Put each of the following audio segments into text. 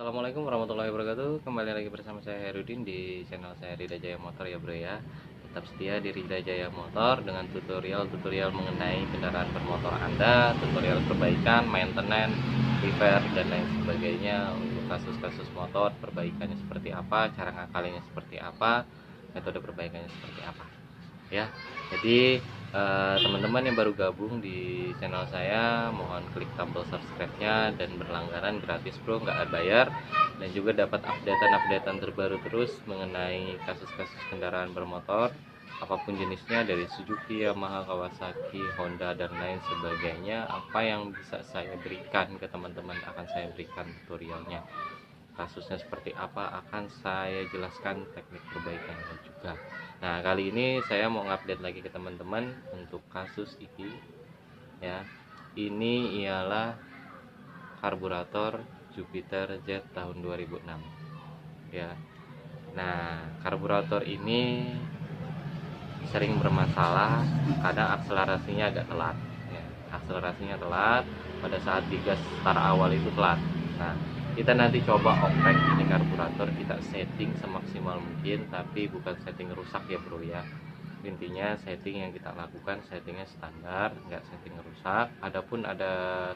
Assalamualaikum warahmatullahi wabarakatuh. Kembali lagi bersama saya Herudin di channel saya Rida Jaya Motor ya bro ya. Tetap setia di Rida Jaya Motor dengan tutorial-tutorial mengenai kendaraan bermotor Anda, tutorial perbaikan, maintenance, repair dan lain sebagainya untuk kasus-kasus motor, perbaikannya seperti apa, cara ngakalinnya seperti apa, metode perbaikannya seperti apa. Ya. Jadi teman-teman yang baru gabung di channel saya, mohon klik tombol subscribe-nya dan berlangganan gratis bro, nggak ada bayar, dan juga dapat updatean terbaru terus mengenai kasus-kasus kendaraan bermotor apapun jenisnya, dari Suzuki, Yamaha, Kawasaki, Honda dan lain sebagainya. Apa yang bisa saya berikan ke teman-teman akan saya berikan tutorialnya. Kasusnya seperti apa akan saya jelaskan, teknik perbaikannya juga. Nah, kali ini saya mau ngupdate lagi ke teman-teman untuk kasus ini ya. Ini ialah karburator Jupiter Z tahun 2006 ya. Nah, karburator ini sering bermasalah karena akselerasinya agak telat ya. Akselerasinya telat pada saat digas start awal itu telat. Nah, kita nanti coba oprek ini karburator, kita setting semaksimal mungkin, tapi bukan setting rusak ya bro ya. Intinya setting yang kita lakukan settingnya standar, nggak setting rusak. Adapun ada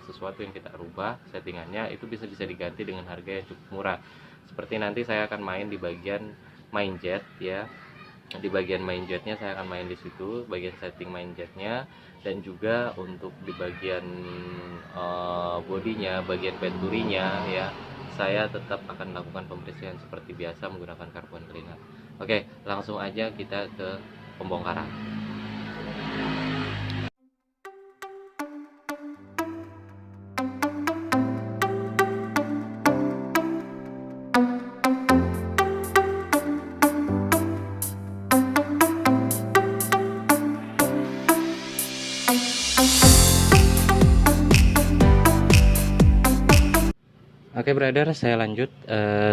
sesuatu yang kita rubah settingannya, itu bisa diganti dengan harga yang cukup murah. Seperti nanti saya akan main di bagian main jet ya. Di bagian main jetnya saya akan main di situ, bagian setting main jetnya, dan juga untuk di bagian bodinya, bagian venturinya ya, saya tetap akan lakukan pembersihan seperti biasa menggunakan carbon cleaner. Oke, langsung aja kita ke pembongkaran. Oke brother, saya lanjut.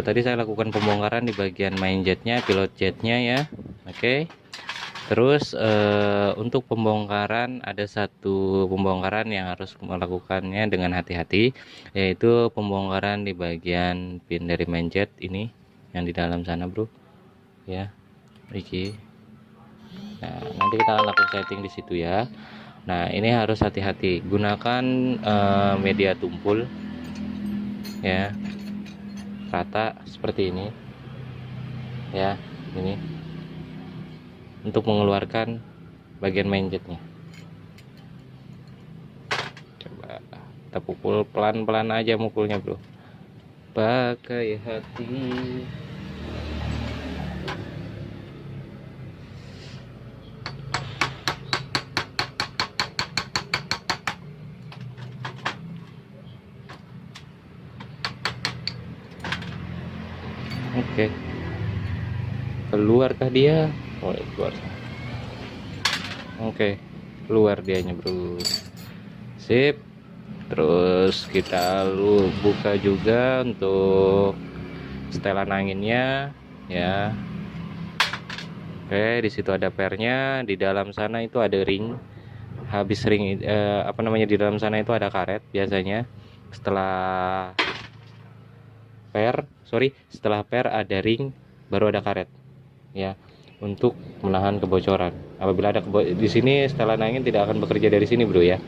Tadi saya lakukan pembongkaran di bagian main jetnya, pilot jetnya ya. Oke. Terus untuk pembongkaran, ada satu pembongkaran yang harus melakukannya dengan hati-hati, yaitu pembongkaran di bagian pin dari main jet ini yang di dalam sana bro ya. Iki. Nah, nanti kita lakukan setting di situ ya. Nah, ini harus hati-hati, gunakan media tumpul ya, rata seperti ini ya, ini untuk mengeluarkan bagian main jetnya. Coba kita pukul pelan-pelan aja, mukulnya bro, pakai hati. Oke, keluarkah dia? Oh, keluar. Oke, keluar dianya bro, sip. Terus kita buka juga untuk setelan anginnya ya. Oke, di situ ada pernya, di dalam sana itu ada ring. Habis ring di dalam sana itu ada karet biasanya. Setelah per ada ring, baru ada karet ya, untuk menahan kebocoran. Apabila ada di sini, setelan angin tidak akan bekerja dari sini bro ya.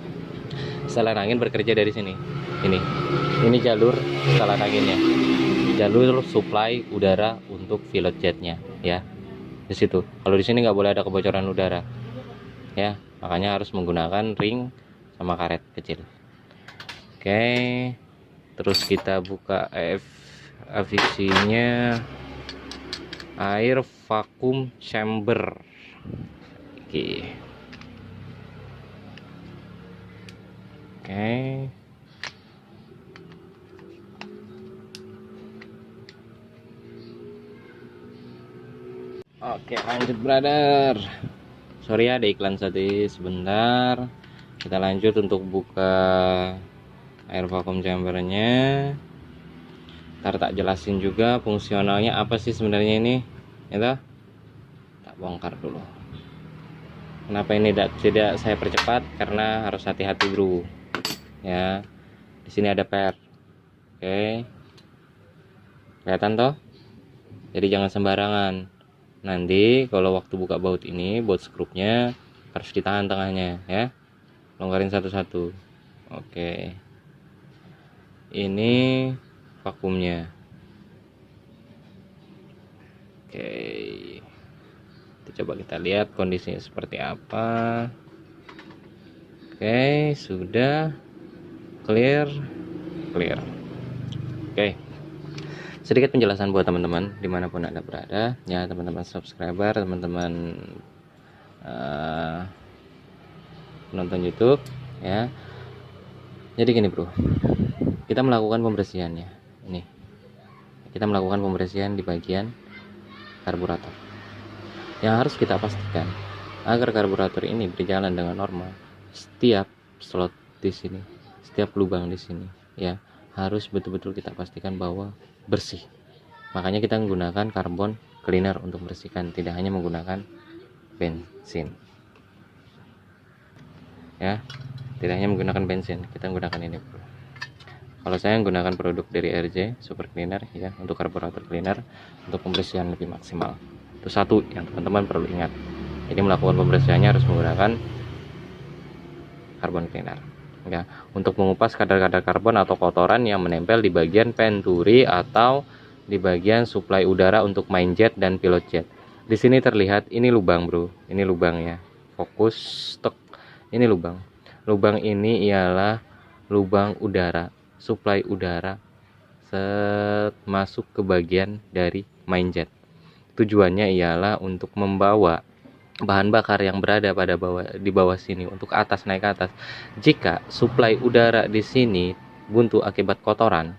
Setelan angin bekerja dari sini. Ini jalur setelan anginnya, jalur supply udara untuk pilot jetnya ya. Di situ, kalau di sini nggak boleh ada kebocoran udara ya, makanya harus menggunakan ring sama karet kecil. Oke, terus kita buka avisinya, air vakum chamber. Oke. Oke, lanjut brother. Sorry ya, ada iklan tadi sebentar. Kita lanjut untuk buka air vakum chambernya. Ntar tak jelasin juga fungsionalnya apa sih sebenarnya ini ya. Tak bongkar dulu. Kenapa ini tidak saya percepat? Karena harus hati-hati bro ya. Di sini ada per. Oke, Kelihatan toh? Jadi jangan sembarangan. Nanti kalau waktu buka baut ini, baut skrupnya harus ditahan tengahnya ya. Longgarin satu-satu. Oke. Ini vakumnya. Oke. Coba kita lihat kondisinya seperti apa. Oke, sudah clear. Oke. Sedikit penjelasan buat teman-teman dimanapun Anda berada ya, teman-teman subscriber, teman-teman penonton YouTube ya. Jadi gini bro, kita melakukan pembersihannya. Ini kita melakukan pembersihan di bagian karburator. Yang harus kita pastikan agar karburator ini berjalan dengan normal, setiap slot di sini, setiap lubang di sini ya, harus betul-betul kita pastikan bahwa bersih. Makanya kita menggunakan carbon cleaner untuk bersihkan, tidak hanya menggunakan bensin ya, tidak hanya menggunakan bensin, kita menggunakan ini bro. Kalau saya menggunakan produk dari RJ Super Cleaner ya, untuk karburator cleaner untuk pembersihan lebih maksimal. Itu satu yang teman-teman perlu ingat. Jadi melakukan pembersihannya harus menggunakan carbon cleaner ya, untuk mengupas kadar-kadar karbon atau kotoran yang menempel di bagian venturi atau di bagian suplai udara untuk main jet dan pilot jet. Di sini terlihat ini lubang bro, ini lubangnya. Fokus stok. Ini lubang. Lubang ini ialah lubang udara, suplai udara masuk ke bagian dari main jet. Tujuannya ialah untuk membawa bahan bakar yang berada di bawah sini untuk atas, naik ke atas. Jika suplai udara di sini buntu akibat kotoran,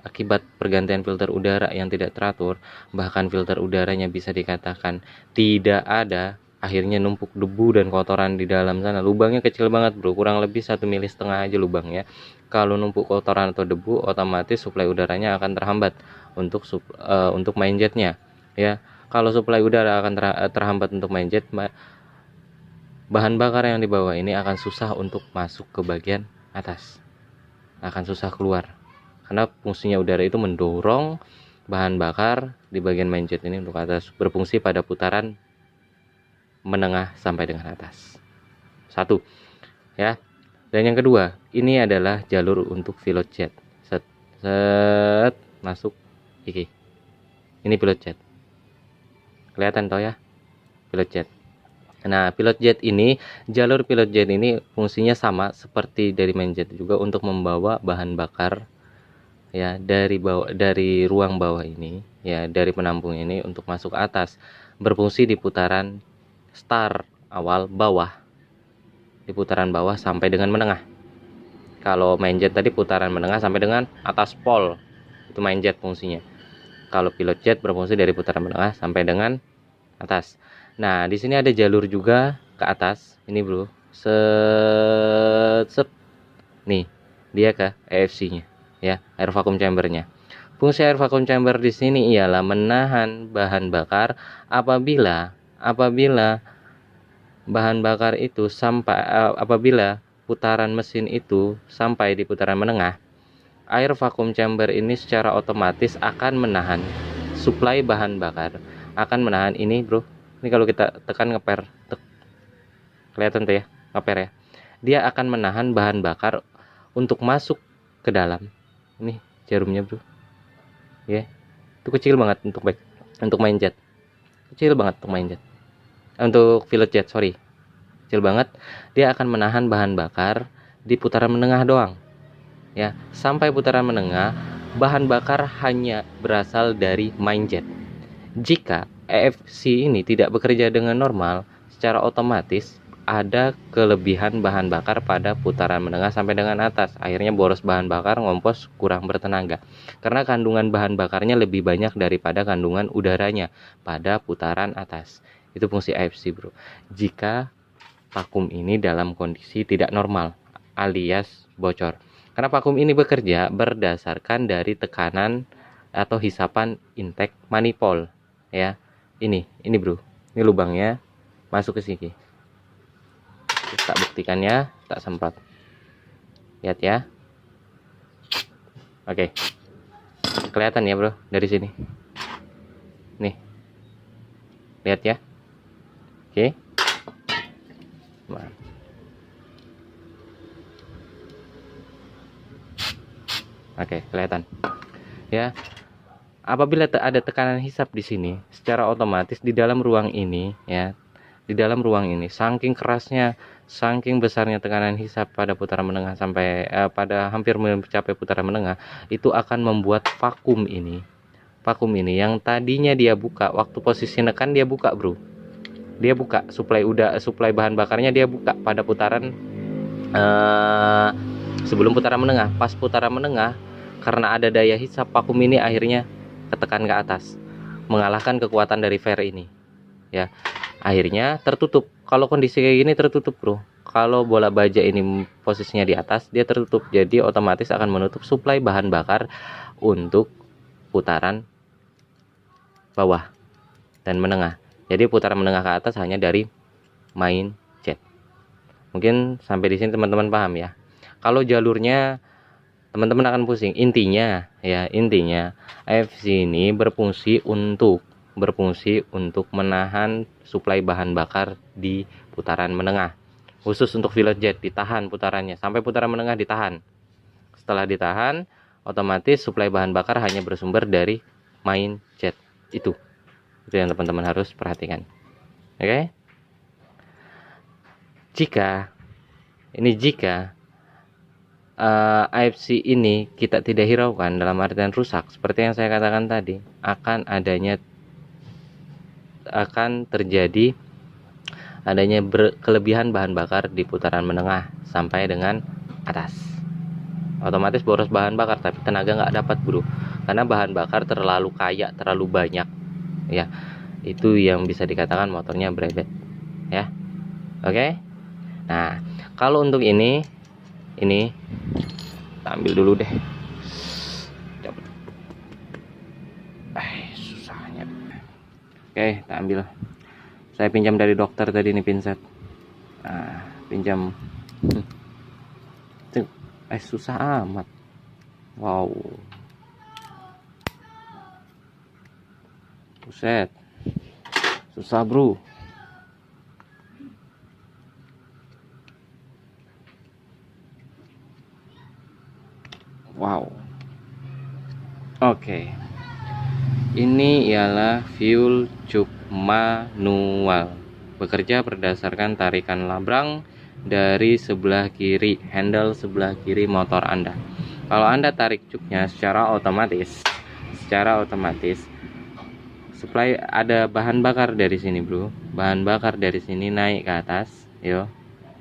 akibat pergantian filter udara yang tidak teratur, bahkan filter udaranya bisa dikatakan tidak ada, akhirnya numpuk debu dan kotoran di dalam sana. Lubangnya kecil banget bro, kurang lebih 1,5 mm aja lubangnya. Kalau numpuk kotoran atau debu, otomatis suplai udaranya akan terhambat untuk main jetnya ya. Kalau suplai udara akan terhambat untuk main jet, bahan bakar yang di bawah ini akan susah untuk masuk ke bagian atas, akan susah keluar, karena fungsinya udara itu mendorong bahan bakar di bagian main jet ini untuk atas, berfungsi pada putaran menengah sampai dengan atas. Satu ya. Dan yang kedua, ini adalah jalur untuk pilot jet. Set masuk iki. Ini pilot jet. Kelihatan toh ya, pilot jet. Nah, pilot jet ini, jalur pilot jet ini fungsinya sama seperti dari main jet juga, untuk membawa bahan bakar ya dari ruang bawah ini ya, dari penampung ini untuk masuk atas, berfungsi di putaran start awal bawah, di putaran bawah sampai dengan menengah. Kalau main jet tadi putaran menengah sampai dengan atas pol, itu main jet fungsinya. Kalau pilot jet berfungsi dari putaran menengah sampai dengan atas. Nah, di sini ada jalur juga ke atas. Ini bro, nih dia ke EFC-nya ya, air vacuum chamber-nya. Fungsi air vacuum chamber di sini ialah menahan bahan bakar apabila bahan bakar itu apabila putaran mesin itu sampai di putaran menengah, air vacuum chamber ini secara otomatis akan menahan suplai bahan bakar, akan menahan ini bro. Ini kalau kita tekan ngeper, kelihatan tuh ya, ngeper ya, dia akan menahan bahan bakar untuk masuk ke dalam. Ini jarumnya bro ya, itu kecil banget untuk main jet, kecil banget untuk main jet, untuk pilot jet sorry, kecil banget. Dia akan menahan bahan bakar di putaran menengah doang ya, sampai putaran menengah bahan bakar hanya berasal dari main jet. Jika EFC ini tidak bekerja dengan normal, secara otomatis ada kelebihan bahan bakar pada putaran menengah sampai dengan atas, akhirnya boros bahan bakar, ngompos, kurang bertenaga, karena kandungan bahan bakarnya lebih banyak daripada kandungan udaranya pada putaran atas. Itu fungsi EFC bro, jika vakum ini dalam kondisi tidak normal alias bocor. Karena vakum ini bekerja berdasarkan dari tekanan atau hisapan intake manifold ya. Ini bro, ini lubangnya masuk ke sini. Tak buktikan ya, tak semprot. Lihat ya. Oke. kelihatan ya bro dari sini nih, lihat ya. Oke. Nah. Oke, kelihatan ya. Apabila ada tekanan hisap di sini, secara otomatis di dalam ruang ini ya, di dalam ruang ini saking kerasnya, saking besarnya tekanan hisap pada putaran menengah sampai pada hampir mencapai putaran menengah, itu akan membuat vakum ini yang tadinya dia buka waktu posisi nekan, dia buka bro, dia buka suplai bahan bakarnya, dia buka pada putaran sebelum putaran menengah. Pas putaran menengah, karena ada daya hisap, vakum ini akhirnya ketekan ke atas, mengalahkan kekuatan dari flare ini ya, akhirnya tertutup. Kalau kondisi kayak gini tertutup bro, kalau bola baja ini posisinya di atas, dia tertutup, jadi otomatis akan menutup suplai bahan bakar untuk putaran bawah dan menengah. Jadi putaran menengah ke atas hanya dari main jet. Mungkin sampai di sini teman-teman paham ya. Kalau jalurnya teman-teman akan pusing. Intinya AFC ini berfungsi untuk menahan suplai bahan bakar di putaran menengah. Khusus untuk pilot jet ditahan putarannya sampai putaran menengah, ditahan. Setelah ditahan, otomatis suplai bahan bakar hanya bersumber dari main jet. Itu yang teman-teman harus perhatikan. Oke? Jika AFC ini kita tidak hiraukan, dalam artian rusak, seperti yang saya katakan tadi, akan terjadi adanya kelebihan bahan bakar di putaran menengah sampai dengan atas. Otomatis boros bahan bakar, tapi tenaga nggak dapat bro, karena bahan bakar terlalu kaya, terlalu banyak ya. Itu yang bisa dikatakan motornya brevet ya. Oke. Nah, kalau untuk ini kita ambil dulu deh. Susahnya. Oke, kita ambil. Saya pinjam dari dokter tadi nih pinset. Nah, pinjam. Susah amat. Wow. Buset. Susah, bro. Wow. Oke. Ini ialah fuel tube manual. Bekerja berdasarkan tarikan labrang dari sebelah kiri, handle sebelah kiri motor Anda. Kalau Anda tarik cupnya secara otomatis supply ada bahan bakar dari sini, bro. Bahan bakar dari sini naik ke atas,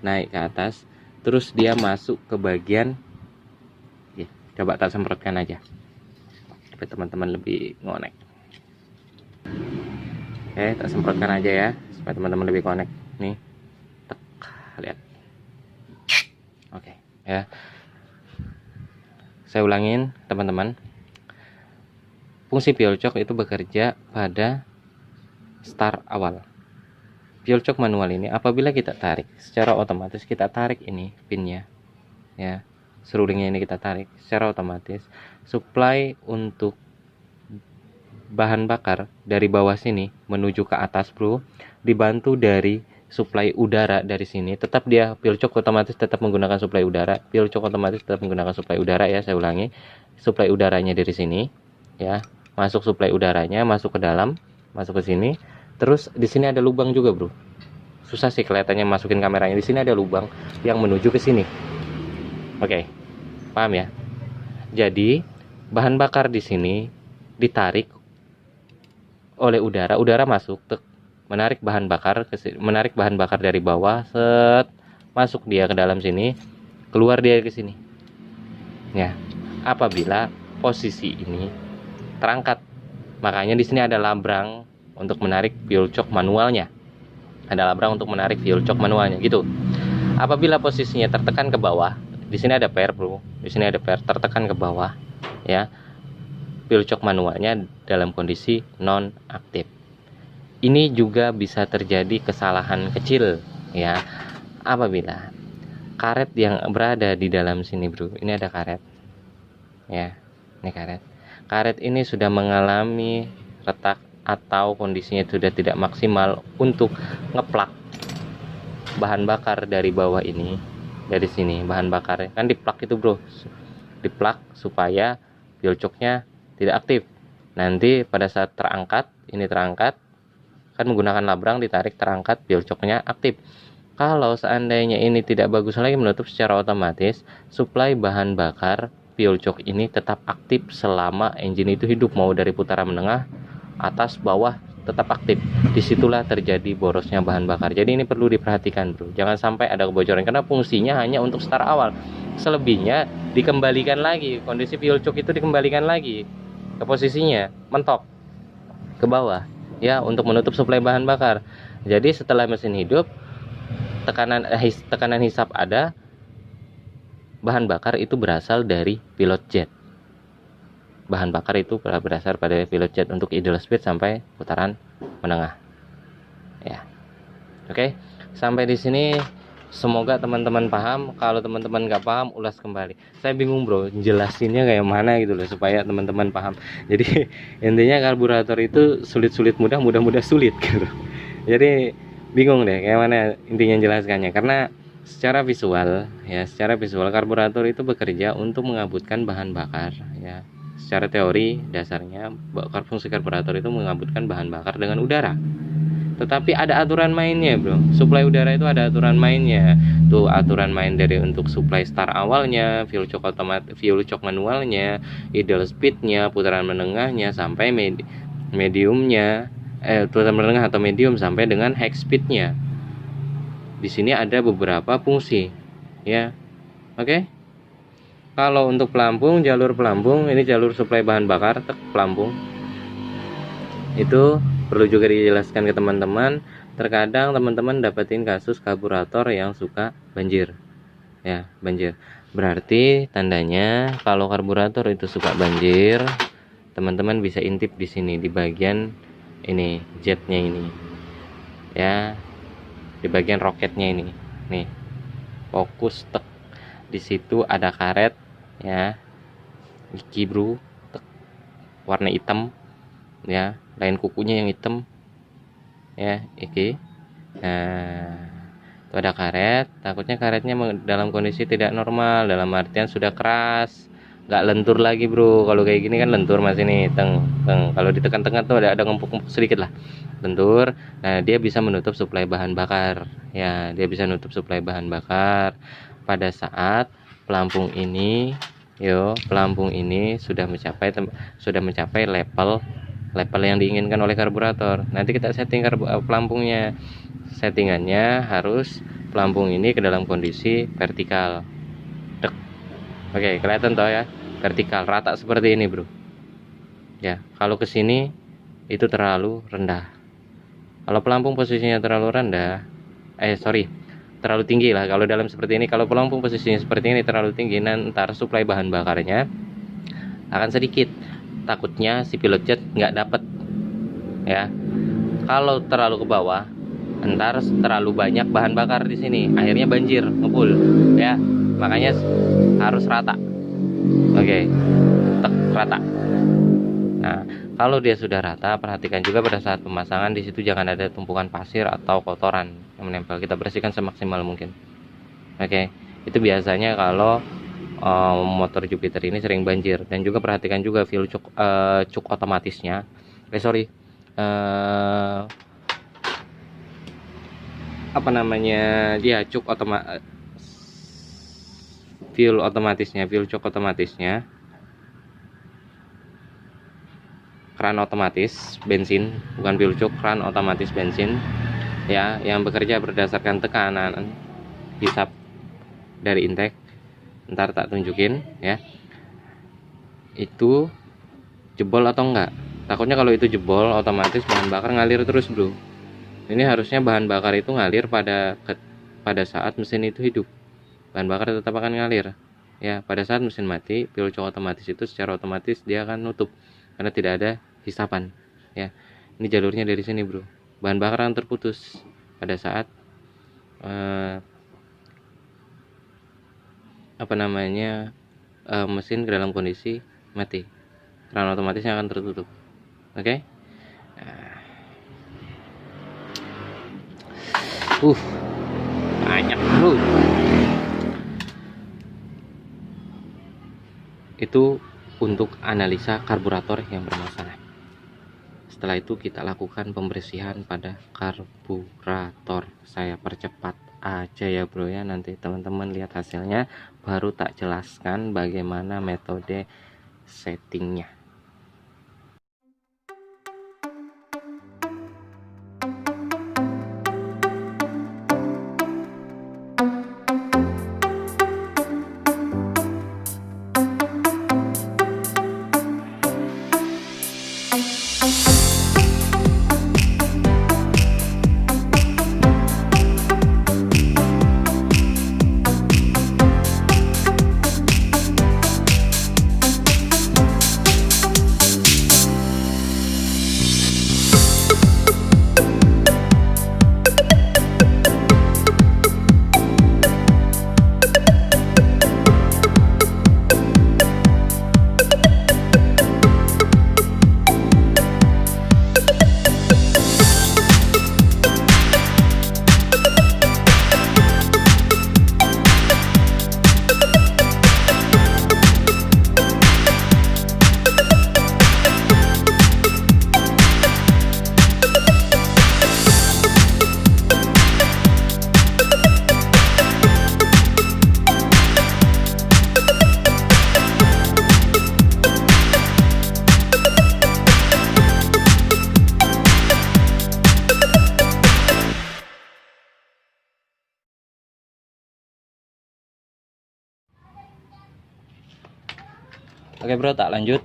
naik ke atas, terus dia masuk ke bagian. Coba tak semprotkan aja supaya teman-teman lebih ngonek. Oke, tak semprotkan aja ya supaya teman-teman lebih konek. Nih, tek, lihat. Oke, ya. Saya ulangin teman-teman. Fungsi fuel choke itu bekerja pada start awal. Fuel choke manual ini apabila kita tarik, secara otomatis kita tarik ini pinnya, ya. Serulingnya ini kita tarik, secara otomatis supply untuk bahan bakar dari bawah sini menuju ke atas, bro, dibantu dari supply udara dari sini. Tetap dia fuel choke otomatis tetap menggunakan supply udara. Fuel choke otomatis tetap menggunakan supply udara ya, saya ulangi. Supply udaranya dari sini ya. Masuk supply udaranya, masuk ke dalam, masuk ke sini. Terus di sini ada lubang juga, bro. Susah sih kelihatannya masukin kameranya. Di sini ada lubang yang menuju ke sini. Oke. Paham ya? Jadi, bahan bakar di sini ditarik oleh udara masuk, menarik bahan bakar dari bawah, set, masuk dia ke dalam sini, keluar dia ke sini. Ya, apabila posisi ini terangkat, makanya di sini ada labrang untuk menarik fuel choke manualnya. Ada labrang untuk menarik fuel choke manualnya, gitu. Apabila posisinya tertekan ke bawah, di sini ada per, bro. Di sini ada per tertekan ke bawah, ya. Fuel choke manualnya dalam kondisi non aktif. Ini juga bisa terjadi kesalahan kecil, ya. Apabila karet yang berada di dalam sini, bro. Ini ada karet. Ya, ini karet. karet ini sudah mengalami retak atau kondisinya sudah tidak maksimal untuk ngeplak bahan bakar dari bawah ini, dari sini bahan bakar kan diplak itu bro, diplak supaya fuel choke-nya tidak aktif. Nanti pada saat terangkat, ini terangkat kan menggunakan labrang, ditarik terangkat, fuel choke-nya aktif. Kalau seandainya ini tidak bagus lagi menutup, secara otomatis suplai bahan bakar fuel choke ini tetap aktif selama engine itu hidup, mau dari putaran menengah, atas, bawah tetap aktif. Disitulah terjadi borosnya bahan bakar. Jadi ini perlu diperhatikan bro, jangan sampai ada kebocoran karena fungsinya hanya untuk start awal. Selebihnya dikembalikan lagi, kondisi fuel choke itu dikembalikan lagi ke posisinya, mentok ke bawah ya, untuk menutup suplai bahan bakar. Jadi setelah mesin hidup, tekanan hisap ada, bahan bakar itu berasal dari pilot jet. Bahan bakar itu berasal pada pilot jet untuk idle speed sampai putaran menengah. Ya. Oke, sampai di sini semoga teman-teman paham. Kalau teman-teman nggak paham, ulas kembali. Saya bingung bro, jelasinnya kayak mana gitu loh supaya teman-teman paham. Jadi intinya karburator itu sulit-sulit mudah, mudah-mudah sulit gitu. Jadi bingung deh kayak mana intinya jelaskannya, karena secara visual ya, secara visual karburator itu bekerja untuk mengabutkan bahan bakar ya. Secara teori dasarnya fungsi karburator itu mengabutkan bahan bakar dengan udara. Tetapi ada aturan mainnya bro, suplai udara itu ada aturan mainnya. Tuh aturan main dari untuk suplai start awalnya, fuel choke otomatis, fuel choke manualnya, idle speednya, putaran menengahnya sampai mediumnya, putaran menengah atau medium sampai dengan high speednya. Di sini ada beberapa fungsi ya. Oke. Kalau untuk pelampung, jalur pelampung ini jalur suplai bahan bakar, pelampung itu perlu juga dijelaskan ke teman-teman. Terkadang teman-teman dapetin kasus karburator yang suka banjir ya, banjir berarti tandanya kalau karburator itu suka banjir. Teman-teman bisa intip di sini di bagian ini jetnya ini ya, di bagian roketnya ini nih, fokus tek, di situ ada karet ya, iki bro, tek, warna hitam ya, lain kukunya yang hitam ya, iki. Nah itu ada karet, takutnya karetnya dalam kondisi tidak normal, dalam artian sudah keras, nggak lentur lagi bro. Kalau kayak gini kan lentur masih nih, kalau ditekan tengah tuh ada ngempuk-ngempuk sedikit lah, lentur. Nah dia bisa menutup suplai bahan bakar ya, dia bisa menutup suplai bahan bakar pada saat pelampung ini pelampung ini sudah mencapai level yang diinginkan oleh karburator. Nanti kita setting pelampungnya, settingannya harus pelampung ini ke dalam kondisi vertikal. Oke, kelihatan toh ya, vertikal rata seperti ini bro ya. Kalau ke sini itu terlalu rendah. Kalau pelampung posisinya terlalu rendah, terlalu tinggi lah. Kalau dalam seperti ini, kalau pelampung posisinya seperti ini terlalu tinggi, nanti suplai bahan bakarnya akan sedikit. Takutnya si pilot jet nggak dapet ya. Kalau terlalu ke bawah, ntar terlalu banyak bahan bakar di sini, akhirnya banjir ngebul ya. Makanya harus rata. Oke, rata. Nah, kalau dia sudah rata, perhatikan juga pada saat pemasangan di situ jangan ada tumpukan pasir atau kotoran yang menempel. Kita bersihkan semaksimal mungkin. Oke, itu biasanya kalau motor Jupiter ini sering banjir. Dan juga perhatikan juga fuel choke otomatisnya. Fuel choke otomatisnya, keran otomatis bensin, bukan fuel choke, keran otomatis bensin ya, yang bekerja berdasarkan tekanan hisap dari intake. Ntar tak tunjukin ya, itu jebol atau enggak. Takutnya kalau itu jebol, otomatis bahan bakar ngalir terus bro. Ini harusnya bahan bakar itu ngalir pada saat mesin itu hidup, bahan bakar tetap akan ngalir ya. Pada saat mesin mati, fuel choke otomatis itu secara otomatis dia akan nutup karena tidak ada hisapan ya. Ini jalurnya dari sini bro, bahan bakar akan terputus pada saat mesin ke dalam kondisi mati keran otomatisnya akan tertutup. Oke. Banyak bro. Itu untuk analisa karburator yang bermasalah. Setelah itu kita lakukan pembersihan pada karburator. Saya percepat aja ya bro ya, nanti teman-teman lihat hasilnya, baru tak jelaskan bagaimana metode settingnya. Oke bro, tak lanjut.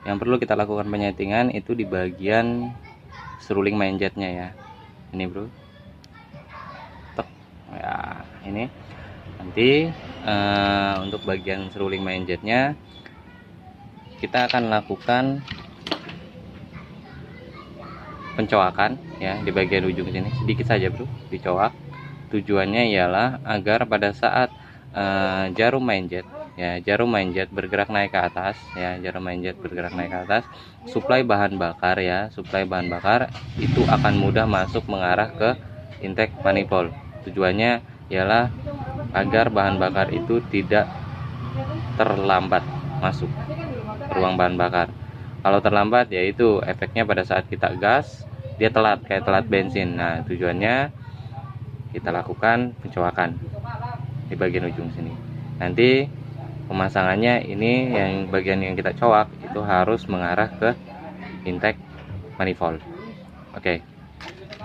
Yang perlu kita lakukan penyetingan itu di bagian seruling main jetnya ya. Ini bro, tek ya, ini nanti untuk bagian seruling main jetnya kita akan lakukan pencoakan ya di bagian ujung sini, sedikit saja bro, dicoak. Tujuannya ialah agar pada saat jarum main jet ya, jarum main jet bergerak naik ke atas ya, jarum main jet bergerak naik ke atas, suplai bahan bakar ya, suplai bahan bakar itu akan mudah masuk mengarah ke intake manifold. Tujuannya ialah agar bahan bakar itu tidak terlambat masuk ruang bahan bakar. Kalau terlambat yaitu efeknya pada saat kita gas dia telat, kayak telat bensin. Nah tujuannya kita lakukan pencoakan di bagian ujung sini. Nanti pemasangannya ini yang bagian yang kita coak itu harus mengarah ke intake manifold. Oke,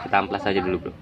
kita amplas aja dulu bro.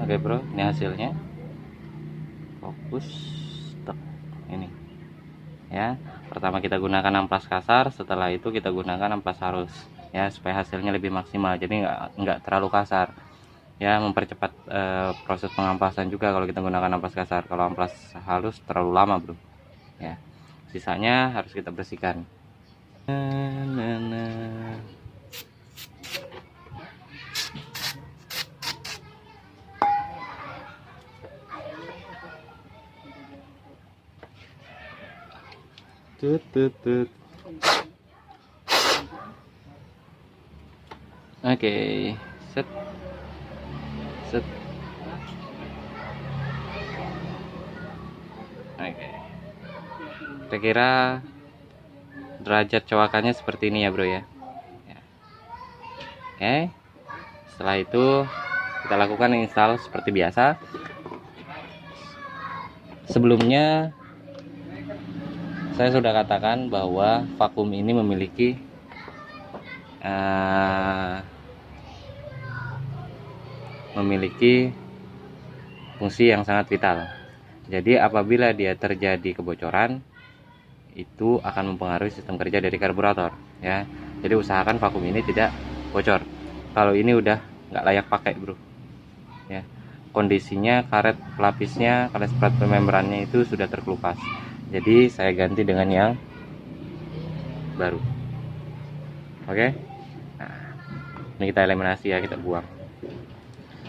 Oke bro, ini hasilnya. Fokus, tek, ini ya. Pertama kita gunakan amplas kasar, setelah itu kita gunakan amplas halus ya, supaya hasilnya lebih maksimal. Jadi nggak terlalu kasar ya, mempercepat proses pengamplasan juga kalau kita gunakan amplas kasar. Kalau amplas halus terlalu lama bro ya. Sisanya harus kita bersihkan. Oke, set set. Oke, kira-kira derajat coakannya seperti ini ya bro ya. Oke, setelah itu Kita lakukan install seperti biasa. Sebelumnya saya sudah katakan bahwa vakum ini memiliki fungsi yang sangat vital. Jadi apabila dia terjadi kebocoran, itu akan mempengaruhi sistem kerja dari karburator, ya. Jadi usahakan vakum ini tidak bocor. Kalau ini udah nggak layak pakai, bro, ya. Kondisinya karet pelapisnya, karet membrannya itu sudah terkelupas. Jadi saya ganti dengan yang baru. Oke. Nah, ini kita eliminasi ya, kita buang.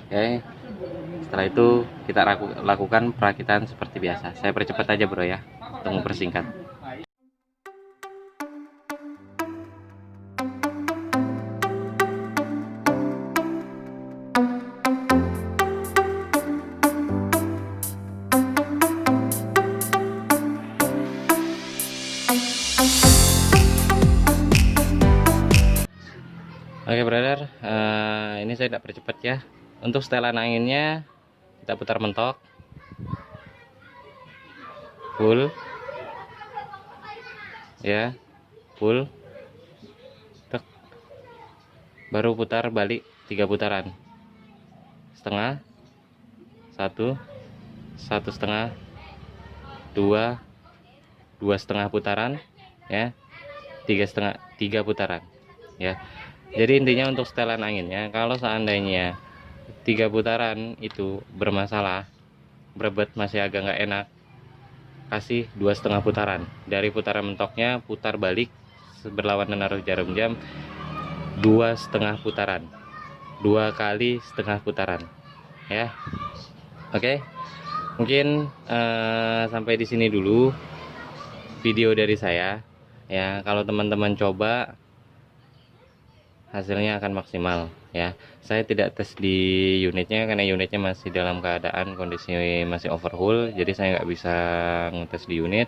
Oke. Setelah itu kita lakukan perakitan seperti biasa. Saya percepat aja, bro, ya, untuk mempersingkat. Oke, brother, ini saya tidak percepat ya. Untuk setelan anginnya kita putar mentok full, ya, full. Tek. Baru putar balik 3 putaran, setengah, 1, 1,5, 2, 2,5 putaran, ya, 3 putaran, ya. Jadi intinya untuk setelan anginnya, kalau seandainya 3 putaran itu bermasalah, berebet, masih agak nggak enak, kasih 2,5 putaran. Dari putaran mentoknya putar balik berlawanan arus jarum jam 2,5 putaran, 2 kali setengah putaran, ya. Oke, mungkin sampai di sini dulu video dari saya, ya. Kalau teman-teman coba, hasilnya akan maksimal, ya. Saya tidak tes di unitnya karena unitnya masih dalam keadaan kondisi masih overhaul, jadi saya nggak bisa ngetes di unit.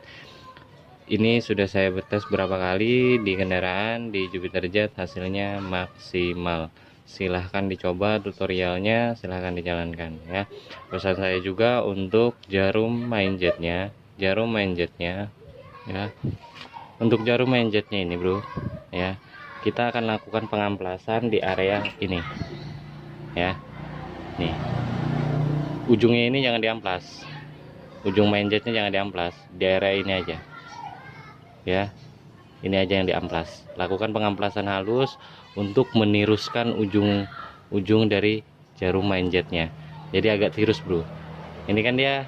Ini sudah saya tes berapa kali di kendaraan, di Jupiter Jet, hasilnya maksimal. Silahkan dicoba tutorialnya, silahkan dijalankan, ya. Pesan saya juga untuk jarum main jetnya, ya. Untuk jarum main jetnya ini, bro, ya, kita akan lakukan pengamplasan di area ini, ya. Nih, ujungnya ini jangan diamplas, ujung main jetnya jangan diamplas, di area ini aja, ya. Ini aja yang diamplas. Lakukan pengamplasan halus untuk meniruskan ujung dari jarum main jetnya. Jadi agak tirus, bro. Ini kan dia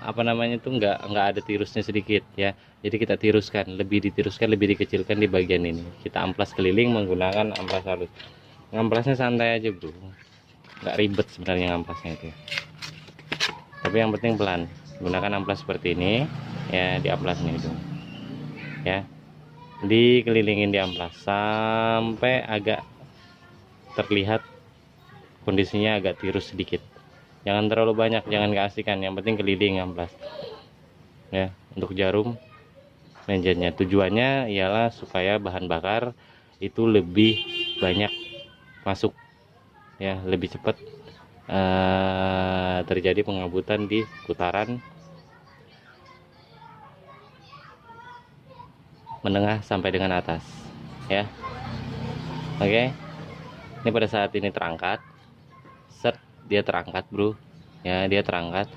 apa namanya tuh, nggak ada tirusnya sedikit, ya. Jadi kita tiruskan, lebih dikecilkan di bagian ini. Kita amplas keliling menggunakan amplas halus. Ngamplasnya santai aja, bro, nggak ribet sebenarnya ngamplasnya itu, tapi yang penting pelan. Gunakan amplas seperti ini, ya, di amplas nih itu, ya, dikelilingin di amplas sampai agak terlihat kondisinya agak tirus sedikit. Jangan terlalu banyak, jangan keasikan, yang penting keliling amplas, ya. Untuk jarum menjetnya tujuannya ialah supaya bahan bakar itu lebih banyak masuk, ya, lebih cepat terjadi pengabutan di putaran menengah sampai dengan atas, ya. Oke, ini pada saat ini terangkat, set, dia terangkat, bro, ya, dia terangkat.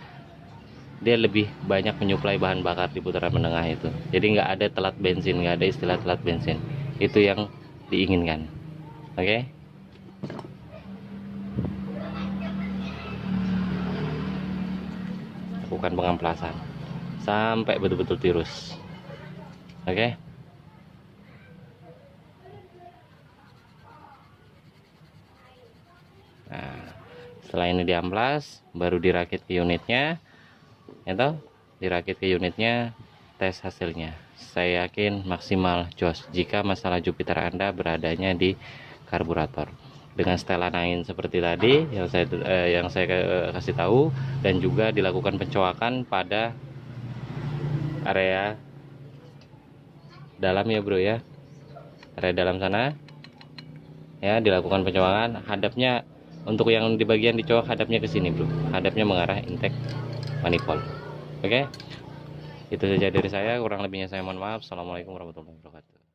Dia lebih banyak menyuplai bahan bakar di putaran menengah itu, jadi nggak ada telat bensin, nggak ada istilah telat bensin. Itu yang diinginkan. Oke. Lakukan pengamplasan sampai betul-betul tirus. Oke. Nah, setelah ini diamplas, baru dirakit ke unitnya, itu dirakit ke unitnya, tes hasilnya. Saya yakin maksimal jos jika masalah Jupiter Anda beradanya di karburator. Dengan setelan angin seperti tadi yang saya kasih tahu, dan juga dilakukan pencoakan pada area dalam, ya, bro, ya, area dalam sana. ya, dilakukan pencowangan. Hadapnya untuk yang di bagian dicowok, hadapnya ke sini bro, hadapnya mengarah intake manifold. Oke, itu saja dari saya, kurang lebihnya saya mohon maaf. Assalamualaikum warahmatullahi wabarakatuh.